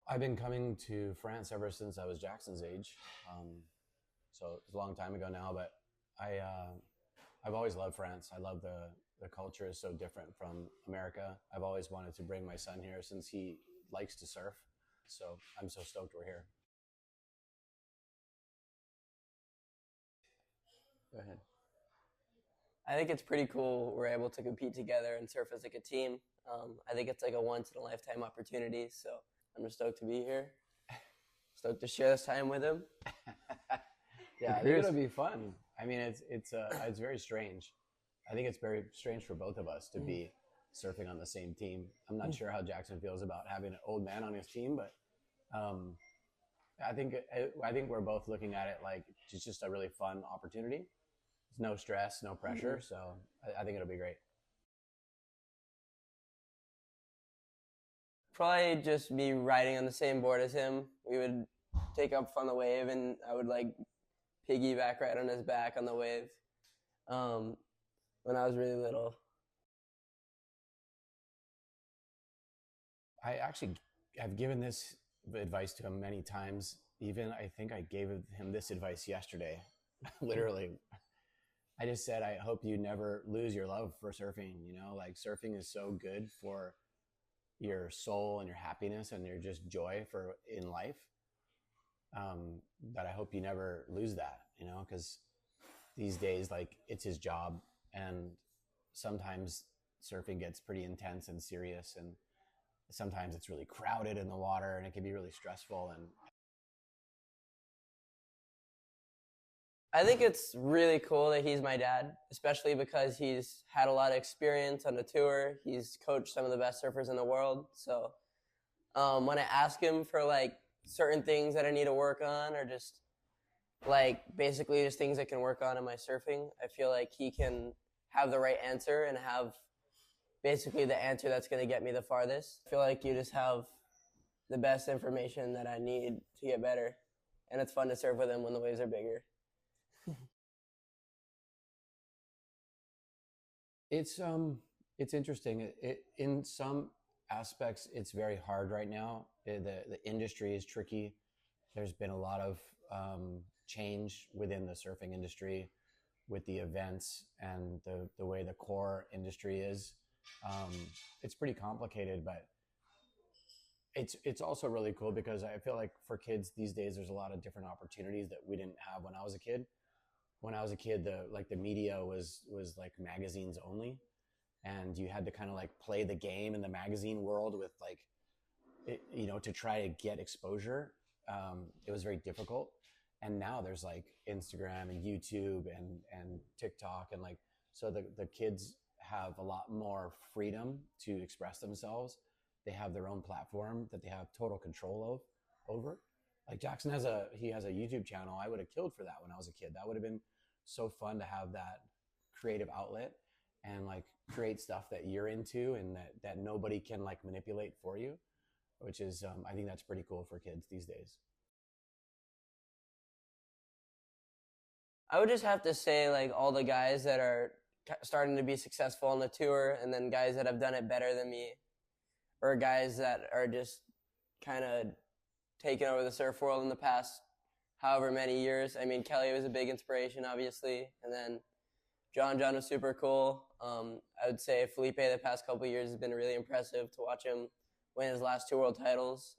I've been coming to France ever since I was Jackson's age. So it's a long time ago now, but I've always loved France. I love the culture is so different from America. I've always wanted to bring my son here since he likes to surf. So I'm so stoked we're here. Go ahead. I think it's pretty cool we're able to compete together and surf as like a team. I think it's like a once in a lifetime opportunity. So I'm just stoked to be here. Stoked to share this time with him. Yeah, I think it'll be fun. I mean, it's very strange. I think it's very strange for both of us to be surfing on the same team. I'm not sure how Jackson feels about having an old man on his team, but um, I think we're both looking at it like it's just a really fun opportunity. There's no stress, no pressure, so I think it'll be great. Probably just be riding on the same board as him. We would take up on the wave, and I would like piggyback right on his back on the wave. When I was really little. I actually have given this advice to him many times. Even I think I gave him this advice yesterday. Literally, I just said, I hope you never lose your love for surfing. You know, like surfing is so good for your soul and your happiness and your just joy for in life. That I hope you never lose that, you know, because these days, like, it's his job, and sometimes surfing gets pretty intense and serious, and sometimes it's really crowded in the water, and it can be really stressful. And I think it's really cool that he's my dad, especially because he's had a lot of experience on the tour. He's coached some of the best surfers in the world. So when I ask him for like certain things that I need to work on, or just like basically just things I can work on in my surfing, I feel like he can have the right answer and have basically the answer that's going to get me the farthest. I feel like you just have the best information that I need to get better. And it's fun to surf with him when the waves are bigger. It's interesting. In some aspects, it's very hard right now. The industry is tricky. There's been a lot of change within the surfing industry with the events and the way the core industry is. It's pretty complicated, but it's also really cool because I feel like for kids these days, there's a lot of different opportunities that we didn't have when I was a kid. When I was a kid, the media was like magazines only, and you had to kind of like play the game in the magazine world with like, to try to get exposure. It was very difficult. And now there's like Instagram and YouTube and TikTok, and like, so the kids have a lot more freedom to express themselves. They have their own platform that they have total control over. Like Jackson has a YouTube channel. I would have killed for that when I was a kid. That would have been so fun to have that creative outlet and like create stuff that you're into and that nobody can like manipulate for you, which is, I think that's pretty cool for kids these days. I would just have to say like all the guys that are starting to be successful on the tour, and then guys that have done it better than me, or guys that are just kind of taken over the surf world in the past however many years. I mean, Kelly was a big inspiration, obviously, and then John was super cool. I would say Felipe the past couple of years has been really impressive to watch him win his last two world titles.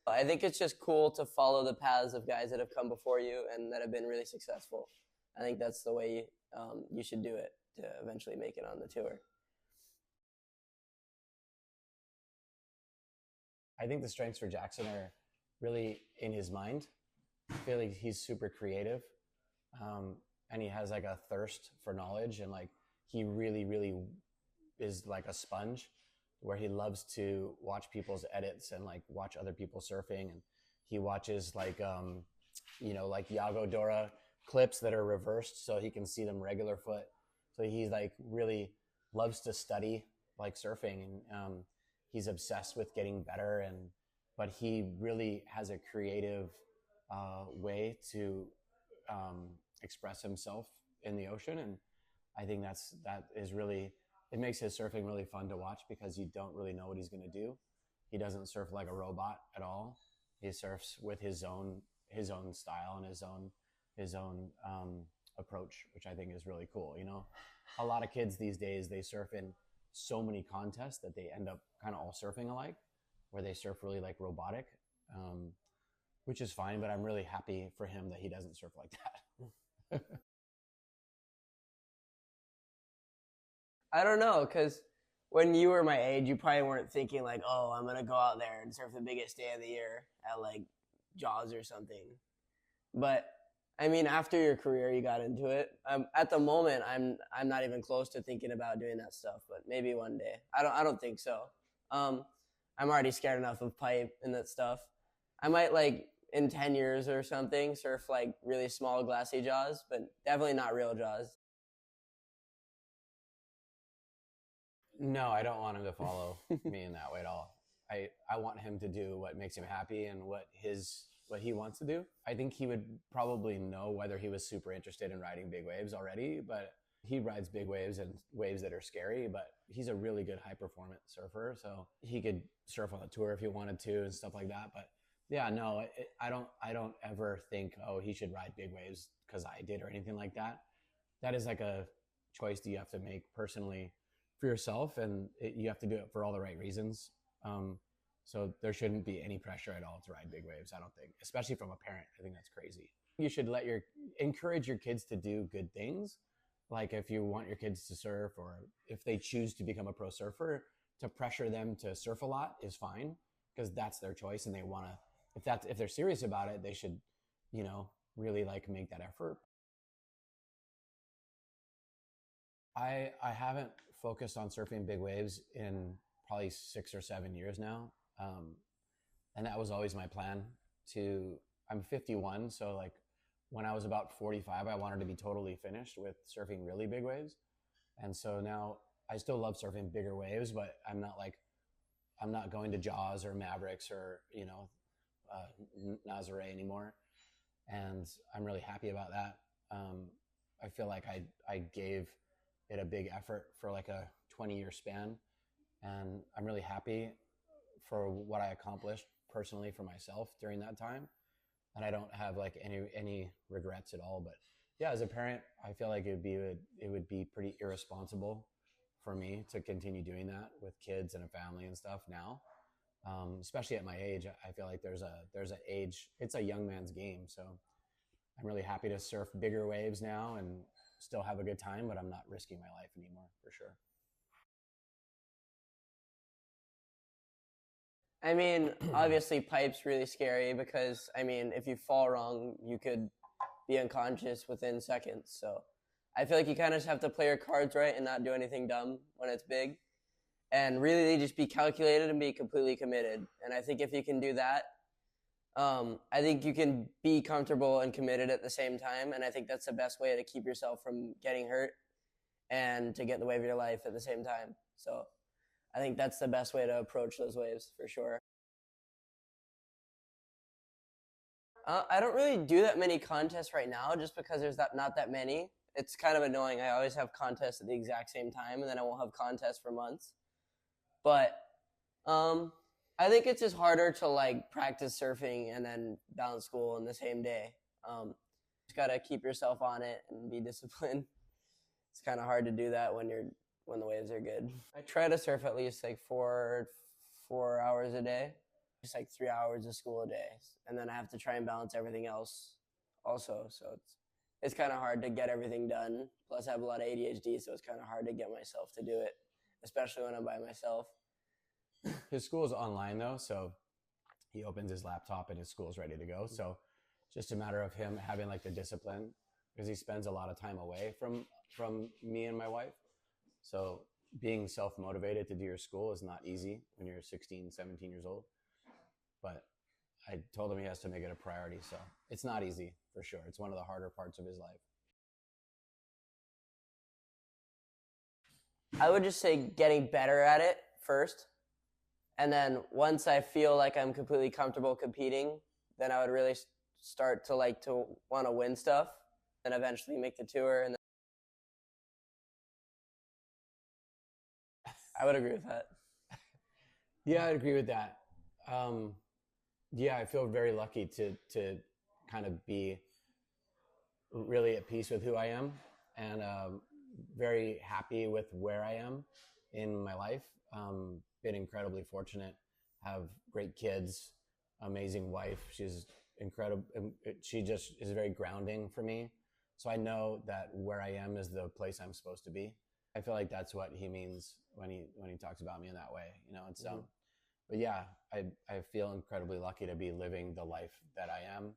I think it's just cool to follow the paths of guys that have come before you and that have been really successful. I think that's the way you should do it to eventually make it on the tour. I think the strengths for Jackson are really in his mind. I feel like he's super creative, and he has like a thirst for knowledge, and like he really, really is like a sponge, where he loves to watch people's edits and like watch other people surfing, and he watches like like Yago Dora clips that are reversed so he can see them regular foot. So he's like really loves to study like surfing, and he's obsessed with getting better, but he really has a creative way to express himself in the ocean. And I think that is really, it makes his surfing really fun to watch because you don't really know what he's going to do. He doesn't surf like a robot at all. He surfs with his own style and his own approach, which I think is really cool. You know, a lot of kids these days, they surf in so many contests that they end up kind of all surfing alike, where they surf really like robotic, which is fine, but I'm really happy for him that he doesn't surf like that. I don't know, because when you were my age, you probably weren't thinking like, oh, I'm going to go out there and surf the biggest day of the year at like Jaws or something. But I mean, after your career, you got into it. At the moment, I'm not even close to thinking about doing that stuff, but maybe one day. I don't think so. I'm already scared enough of pipe and that stuff. I might like in 10 years or something surf like really small glassy Jaws, but definitely not real Jaws. No, I don't want him to follow me in that way at all. I want him to do what makes him happy and what he wants to do. I think he would probably know whether he was super interested in riding big waves already, but he rides big waves and waves that are scary, but he's a really good high performance surfer. So he could surf on the tour if he wanted to and stuff like that. But yeah, no, I don't ever think, oh, he should ride big waves because I did or anything like that. That is like a choice that you have to make personally for yourself, and you have to do it for all the right reasons. So there shouldn't be any pressure at all to ride big waves, I don't think, especially from a parent. I think that's crazy. You should encourage your kids to do good things. Like if you want your kids to surf, or if they choose to become a pro surfer, to pressure them to surf a lot is fine, because that's their choice and they want to, if they're serious about it, they should, you know, really like make that effort. I haven't focused on surfing big waves in probably 6 or 7 years now. And that was always my plan I'm 51. So like when I was about 45, I wanted to be totally finished with surfing really big waves. And so now I still love surfing bigger waves, but I'm not going to Jaws or Mavericks or, you know, Nazare anymore. And I'm really happy about that. I feel like I gave it a big effort for like a 20-year span. And I'm really happy for what I accomplished personally for myself during that time. And I don't have like any regrets at all. But yeah, as a parent, I feel like it would be pretty irresponsible for me to continue doing that with kids and a family and stuff now. Especially at my age, I feel like there's an age, it's a young man's game. So I'm really happy to surf bigger waves now and still have a good time, but I'm not risking my life anymore, for sure. I mean, obviously pipe's really scary because, I mean, if you fall wrong, you could be unconscious within seconds. So I feel like you kind of just have to play your cards right and not do anything dumb when it's big. And really just be calculated and be completely committed. And I think if you can do that, I think you can be comfortable and committed at the same time. And I think that's the best way to keep yourself from getting hurt and to get in the wave of your life at the same time. So I think that's the best way to approach those waves for sure. I don't really do that many contests right now just because there's not that many. It's kind of annoying. I always have contests at the exact same time, and then I won't have contests for months. But I think it's just harder to like practice surfing and then balance school in the same day. Just gotta keep yourself on it and be disciplined. It's kind of hard to do that when the waves are good. I try to surf at least like four hours a day, just like 3 hours of school a day, and then I have to try and balance everything else also. So it's kind of hard to get everything done. Plus, I have a lot of ADHD, so it's kind of hard to get myself to do it, especially when I'm by myself. His school is online though, so he opens his laptop and his school's ready to go. So just a matter of him having like the discipline, because he spends a lot of time away from me and my wife. So being self-motivated to do your school is not easy when you're 16, 17 years old. But I told him he has to make it a priority. So it's not easy for sure. It's one of the harder parts of his life. I would just say getting better at it first. And then once I feel like I'm completely comfortable competing, then I would really start to want to win stuff and eventually make the tour. And I would agree with that. Yeah, I'd agree with that. Yeah, I feel very lucky to kind of be really at peace with who I am, and very happy with where I am in my life. Been incredibly fortunate, have great kids, amazing wife. She's incredible. She just is very grounding for me. So I know that where I am is the place I'm supposed to be. I feel like that's what he means when he talks about me in that way. You know, it's but yeah, I feel incredibly lucky to be living the life that I am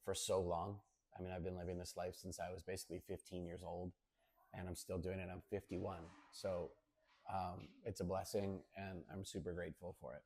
for so long. I mean, I've been living this life since I was basically 15 years old, and I'm still doing it. I'm 51. So it's a blessing, and I'm super grateful for it.